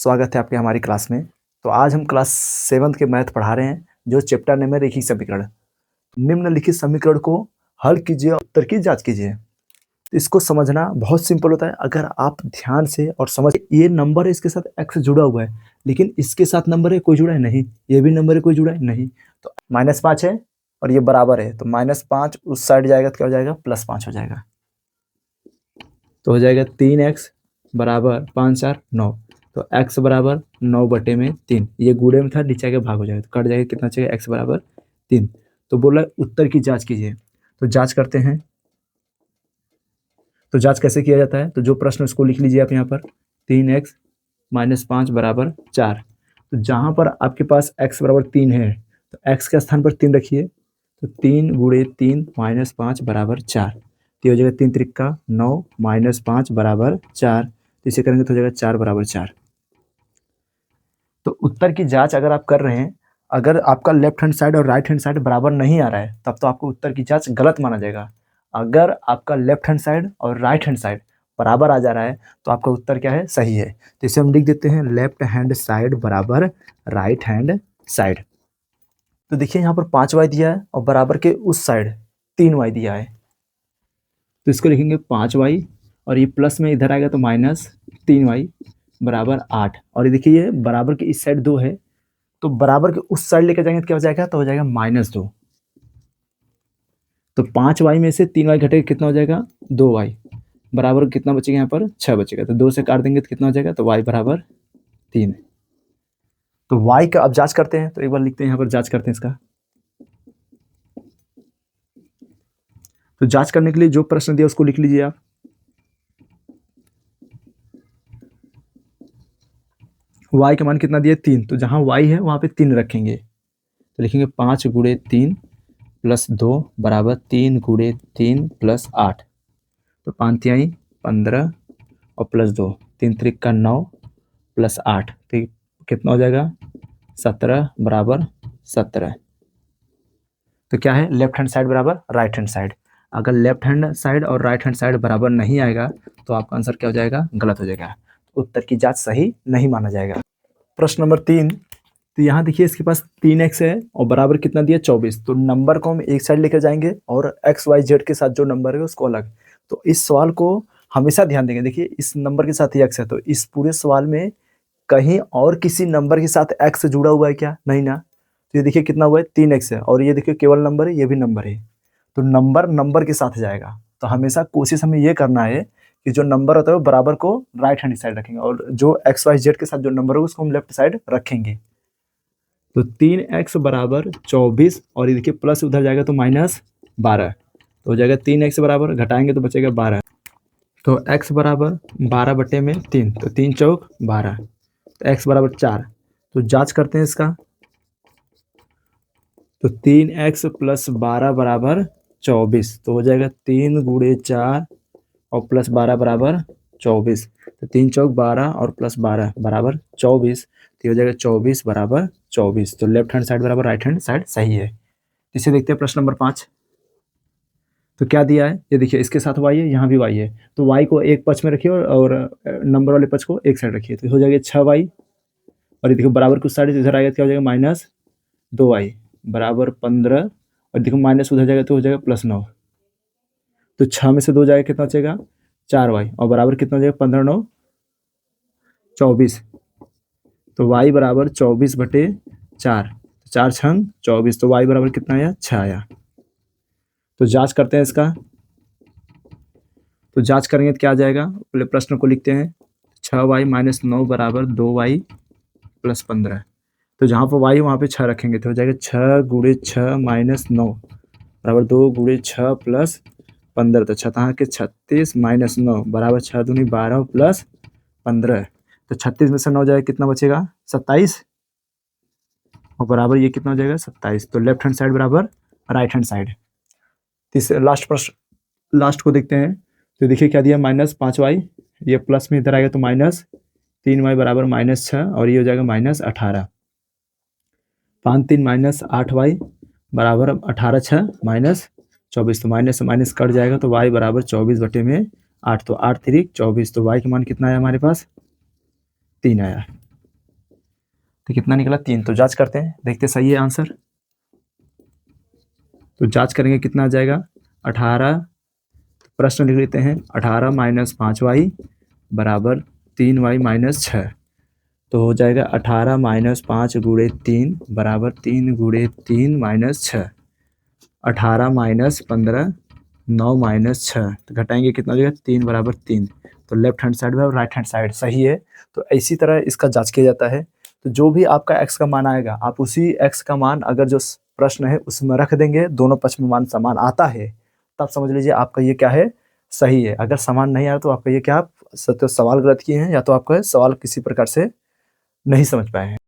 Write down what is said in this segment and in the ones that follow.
स्वागत है आपके हमारी क्लास में। तो आज हम क्लास 7th के मैथ पढ़ा रहे हैं, जो चैप्टर नेम है रेखीय समीकरण। निम्नलिखित समीकरण को हल कीजिए और उत्तर की जांच कीजिए। तो इसको समझना बहुत सिंपल होता है। अगर आप ध्यान से और समझ, ये नंबर है, इसके साथ x जुड़ा हुआ है, लेकिन इसके साथ नंबर है कोई जुड़ा है नहीं, ये भी नंबर है कोई जुड़ा है नहीं। तो -5 है और ये बराबर है, तो -5 उस साइड जाएगा तो क्या हो जाएगा, +5 हो जाएगा। तो हो जाएगा 3x बराबर 5 4 9। तो x बराबर 9/3, ये गुणे में था, नीचे आके भाग हो जाएगा, तो कट जाएगा, कितना चाहिए, x बराबर 3। तो बोला उत्तर की जांच कीजिए। तो जांच करते हैं। तो जांच कैसे किया जाता है, तो जो प्रश्न उसको लिख लीजिए आप यहाँ पर। 3x - 5 बराबर 4। तो जहाँ पर आपके पास x बराबर 3 है, तो x के स्थान पर 3 रखिए। तो 3 × 3 - 5 बराबर 4। तो हो जाएगा 3 त्रिक 9 - 5 बराबर 4। तो इसे करेंगे तो हो जाएगा 4 बराबर 4। तो उत्तर की जांच अगर आप कर रहे हैं, अगर आपका लेफ्ट हैंड साइड और राइट हैंड साइड बराबर नहीं आ रहा है, तब तो आपको उत्तर की जांच गलत माना जाएगा। अगर आपका लेफ्ट हैंड साइड और राइट हैंड साइड बराबर आ जा रहा है, तो आपका उत्तर क्या है, सही है। तो इसे हम लिख देते हैं लेफ्ट हैंड साइड बराबर राइट हैंड साइड। तो देखिए यहाँ पर 5y दिया है और बराबर के उस साइड 3y दिया है, तो इसको लिखेंगे 5y और ये प्लस में इधर आएगा तो -3y बराबर 8। और ये देखिए ये बराबर के इस साइड 2 है, तो बराबर के उस साइड लेकर जाएंगे तो क्या हो जाएगा, तो हो जाएगा -2। तो 5y में से 3y घटेगा, कितना हो जाएगा, 2y बराबर कितना बचेगा, यहाँ पर 6 बचेगा। तो 2 से काट देंगे तो कितना हो जाएगा, तो y बराबर 3। तो y का अब जांच करते हैं। तो एक बार लिखते हैं यहाँ पर, जांच करते हैं इसका। तो जांच करने के लिए जो प्रश्न दिया उसको लिख लीजिए आप। y का मान कितना दिया, 3। तो जहाँ y है वहाँ पे 3 रखेंगे, तो लिखेंगे 5 × 3 + 2 बराबर 3 × 3 + 8। तो 5 तिहाई 15 और +2, 3 त्रिक 9 + 8, तो कितना हो जाएगा, 17 बराबर 17। तो क्या है, लेफ्ट हैंड साइड बराबर राइट हैंड साइड। अगर लेफ्ट हैंड साइड और राइट हैंड साइड बराबर नहीं आएगा, तो आपका आंसर क्या हो जाएगा, गलत हो जाएगा। उत्तर की जांच सही नहीं माना जाएगा। प्रश्न नंबर 3। तो यहाँ देखिए इसके पास 3x है और बराबर कितना दिया, 24। तो नंबर को हम एक साइड लेकर जाएंगे और x y z के साथ जो नंबर है उसको अलग। तो इस सवाल को हमेशा ध्यान देंगे। देखिए इस नंबर के साथ ही x है, तो इस पूरे सवाल में कहीं और किसी नंबर के साथ x जुड़ा हुआ है क्या, नहीं ना। तो ये देखिए कितना हुआ है, 3x है, और ये देखिए केवल नंबर है, ये भी नंबर है। तो नंबर नंबर के साथ जाएगा। तो हमेशा कोशिश हमें ये करना है कि जो नंबर होता है वो बराबर को राइट हैंड साइड रखेंगे, और जो x y z के साथ जो नंबर होगा उसको हम लेफ्ट साइड रखेंगे। तो 3x बराबर 24, और ये देखिए प्लस उधर जाएगा तो -12, तो हो जाएगा 3x बराबर, घटाएंगे तो बचेगा 12। तो x बराबर 12/3, तो 3 चौक 12, तो x बराबर 4। तो जांच करते हैं इसका। तो 3x + 12 बराबर 24, तो हो जाएगा 3 × 4 और +12 बराबर 24। तो 3 चौक 12 और +12 बराबर 24, तो हो जाएगा 24 बराबर 24। तो लेफ्ट हैंड साइड बराबर राइट हैंड साइड सही है। इसे देखते हैं प्रश्न नंबर 5। तो क्या दिया है, ये देखिए इसके साथ y है, यहाँ भी y है, तो y को एक पक्ष में रखिए और नंबर वाले पक्ष को एक साइड रखिए, तो हो जाएगा 6y। और ये देखो बराबर कुछ साइड इधर आएगा, क्या हो जाएगा, -2y बराबर 15, और देखो माइनस उधर जाएगा तो हो जाएगा +9। तो 6 में से 2 जाएगा, कितना बचेगा, 4y, और बराबर कितना हो जाएगा, 15 9 24। तो y बराबर 24/4, 4 छंग 24, तो y बराबर कितना आया, 6 आया। तो जांच करते हैं इसका। तो जांच करेंगे तो क्या आ जाएगा, पहले प्रश्न को लिखते हैं। 6y - 9 बराबर 2y + 15। तो जहाँ पर y वहाँ पे 6 रखेंगे, तो हो जाएगा 6 × 6 - 9 बराबर 2 × 6 + 15। तो 6 के 36 - 9 बराबर 6 दूनी 12 + 15। तो 36 में से 9 जाएगा, कितना बचेगा, 27, और बराबर ये कितना हो जाएगा, 27। तो लेफ्ट हैंड साइड बराबर राइट हैंड साइड। तीसरे लास्ट प्रश्न, लास्ट को देखते हैं। तो देखिए क्या दिया, -5y, ये प्लस में इधर आएगा तो -3y बराबर -6, और ये हो जाएगा -18। 5 3 -8y बराबर 18 6 -24। तो माइनस से माइनस कट जाएगा, तो y बराबर 24/8। तो 8 3 24। तो y का मान कितना आया हमारे पास, 3 आया। तो कितना निकला 3। तो जांच करते हैं, देखते सही है आंसर। तो जांच करेंगे कितना आ जाएगा 18। प्रश्न लिख लेते हैं 18 माइनस 5y बराबर 3y माइनस 6। तो हो जाएगा 18 माइनस 5 गुणे 3 बराबर 3 गुणे 3 माइनस 6। 18 माइनस 15 9 माइनस 6, तो घटाएंगे कितना हो जाएगा 3 बराबर 3। तो लेफ्ट हैंड साइड में और राइट हैंड साइड सही है। तो इसी तरह इसका जांच किया जाता है। तो जो भी आपका x का मान आएगा, आप उसी x का मान अगर जो प्रश्न है उसमें रख देंगे, दोनों पक्ष में मान समान आता है, तब समझ लीजिए आपका ये क्या है, सही है। अगर समान नहीं आया तो आपका ये क्या, आप सवाल गलत किए हैं, या तो आपका सवाल किसी प्रकार से नहीं समझ पाए हैं।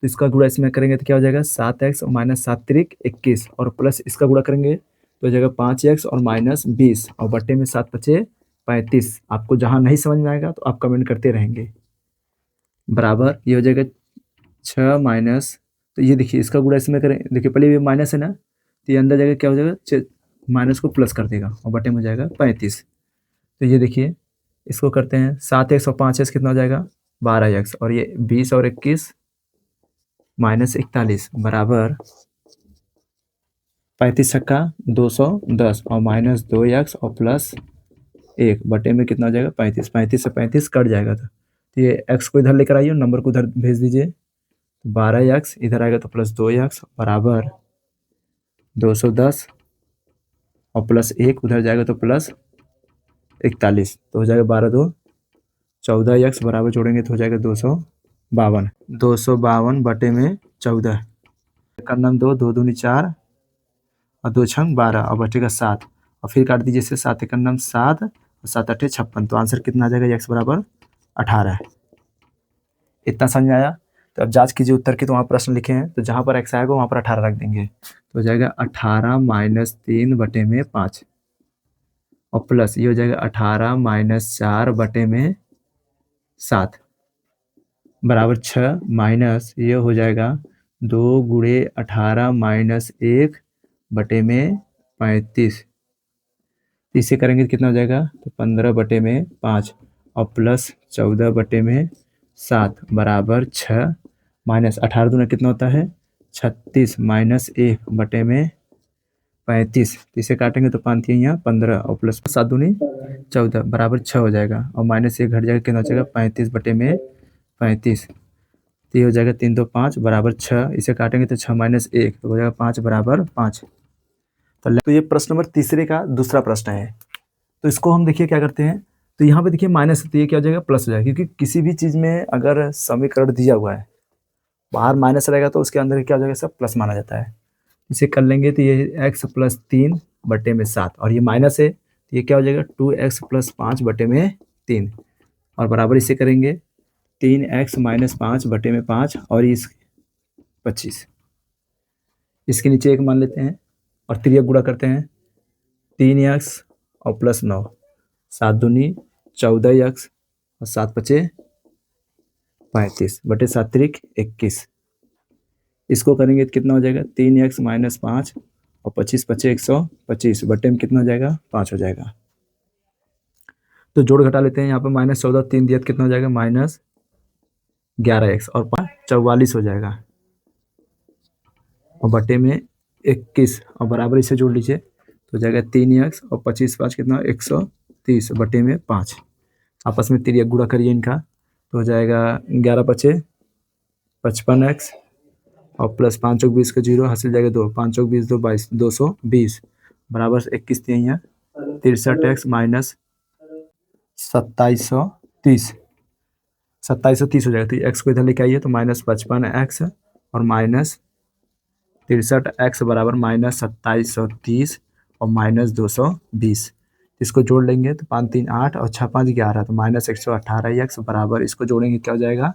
इसका गुणा इसमें करेंगे तो क्या हो जाएगा 7x और माइनस 7 तिरिक 21 और प्लस इसका गुणा करेंगे तो हो जाएगा 5x और माइनस 20 और बट्टे में 7 पचे 35। आपको जहाँ नहीं समझ में आएगा तो आप कमेंट करते रहेंगे। बराबर ये हो जाएगा 6 माइनस, तो ये देखिए इसका गुणा इसमें करें, देखिए पहले ये माइनस है ना, तो ये अंदर जाएगा क्या हो जाएगा माइनस को प्लस कर देगा और बटे में हो जाएगा 35। तो ये देखिए इसको करते हैं 7x और 5x कितना हो जाएगा 12x और ये 20 और 21 माइनस 41 बराबर 35 छक्का 210 और माइनस 2x और प्लस 1 बटे में कितना हो जाएगा 35। 35 से 35 कट जाएगा तो ये x को इधर लेकर आइए, नंबर को उधर भेज दीजिए। 12x इधर आएगा तो प्लस 2x बराबर 210 और प्लस 1 उधर जाएगा तो प्लस 41, तो हो जाएगा 12 2 14x बराबर जोड़ेंगे तो हो जाएगा 252 बटे में 14 का नाम 2 2 दूनी 4 और 2 छंग 12 और बचेगा 7 और फिर काट दीजिए इसे 7 का नाम 7 और 7 8 56। तो आंसर कितना आ जाएगा x बराबर 18। इतना समझ में आया? तो अब जांच कीजिए उत्तर की, तो वहाँ प्रश्न लिखे हैं तो जहाँ पर x आएगा वहाँ पर 18 रख देंगे तो हो जाएगा 18 माइनस 3 बटे में 5 और प्लस ये हो जाएगा 18 माइनस 4 बटे में 7 बराबर 6 माइनस ये हो जाएगा 2 गुणे 18 माइनस 1 बटे में 35। इसे करेंगे तो कितना हो जाएगा तो 15 बटे में 5 और प्लस 14 बटे में 7 बराबर 6 माइनस 18 दूना कितना होता है 36 माइनस 1 बटे में 35। इसे काटेंगे तो 5 यहाँ 15 और प्लस 7 दूनी 14 बराबर 6 हो जाएगा और माइनस 1 घट जाएगा कितना हो जाएगा 35 बटे में 35। तो ये हो जाएगा 3 2 5 बराबर 6। इसे काटेंगे तो 6 माइनस 1 तो हो जाएगा 5 बराबर 5। तो ये प्रश्न नंबर तीसरे का दूसरा प्रश्न है। तो इसको हम देखिए क्या करते हैं, तो यहाँ पे देखिए माइनस, तो ये क्या हो जाएगा प्लस हो जाएगा, क्योंकि किसी भी चीज़ में अगर समीकरण दिया हुआ है बाहर माइनस रहेगा तो उसके अंदर क्या हो जाएगा सब प्लस माना जाता है। इसे कर लेंगे तो ये x प्लस 3 बटे में 7 और ये माइनस है तो ये क्या हो जाएगा 2x प्लस 5 बटे में 3 और बराबर इसे करेंगे 3x माइनस 5 बटे में 5 और इस 25 इसके नीचे एक मान लेते हैं और तिर्यक गुणा करते हैं 3x और प्लस 9 7 दूनी 14x और 7 पचे 35 बटे 7 तिरिक 21। इसको करेंगे तो कितना हो जाएगा 3x माइनस 5 और 25 पचे 125 बटे में कितना हो जाएगा 5 हो जाएगा। तो जोड़ घटा लेते हैं, यहाँ पर माइनस 14 3 दिया तो कितना हो जाएगा माइनस 11x और 5 44 हो जाएगा और बटे में 21 और बराबर इसे जोड़ लीजिए तो हो जाएगा 3x और 25 5 कितना 130 बटे में 5। आपस में तिर्यक गुणा करिए इनका तो हो जाएगा 11 पचे 55x और प्लस 5 चौक 20 का 0 हासिल जाएगा 2 5 चौक 20 2 22 220 बराबर 21 दिए यहाँ 63x माइनस 2730 2730 हो जाएगा। तो x को इधर लेके आइए तो माइनस 55x और माइनस 63x बराबर माइनस 2730 और माइनस 220। इसको जोड़ लेंगे तो 5 3 8 और 6 5 11 तो माइनस 118x बराबर इसको जोड़ेंगे क्या हो जाएगा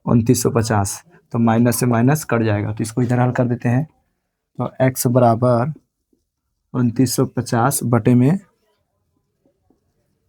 2950। तो माइनस से माइनस कट जाएगा तो इसको इधर हल कर देते हैं तो x बराबर 2950 बटे में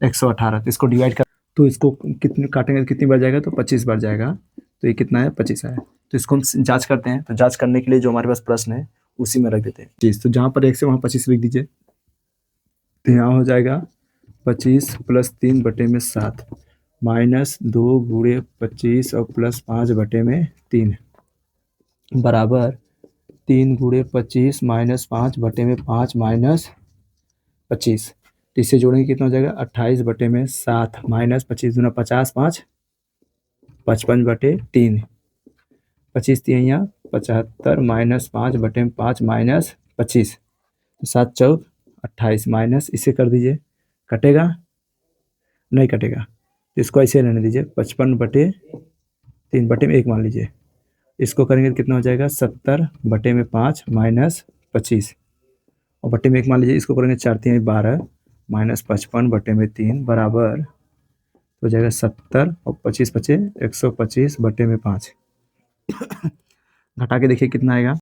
118। तो इसको डिवाइड कर तो इसको कितने काटेंगे तो कितनी बार जाएगा तो 25 बार जाएगा तो ये कितना है 25 आया। तो इसको हम जांच करते हैं, तो जांच करने के लिए जो हमारे पास प्रश्न है उसी में रख देते हैं चीज़। तो जहाँ पर 1 से वहाँ 25 लिख दीजिए तो यहाँ हो जाएगा 25 प्लस 3 बटे में 7 माइनस 2 गुणे 25 और प्लस 5 बटे में 3 बराबर 3 गुणे 25 माइनस 5 बटे में 5 माइनस 25। तो इससे जोड़ेंगे कितना हो जाएगा 28 बटे में 7 माइनस 25 दूना 50 5 55 बटे 3 25 दिए यहाँ 75 माइनस 5 बटे में 5 माइनस 25 तो 7 चौक 28 माइनस इसे कर दीजिए, कटेगा नहीं कटेगा तो इसको ऐसे रहने दीजिए 55 बटे 3 बटे में 1 मान लीजिए। इसको करेंगे तो कितना हो जाएगा 70 बटे में 5 माइनस 25 और बटे में 1 मान लीजिए। इसको करेंगे 4 3 12 माइनस 55 बटे में 3 बराबर तो हो जाएगा 70 और 25 बचे 125 बटे में 5 घटा के देखिए कितना आएगा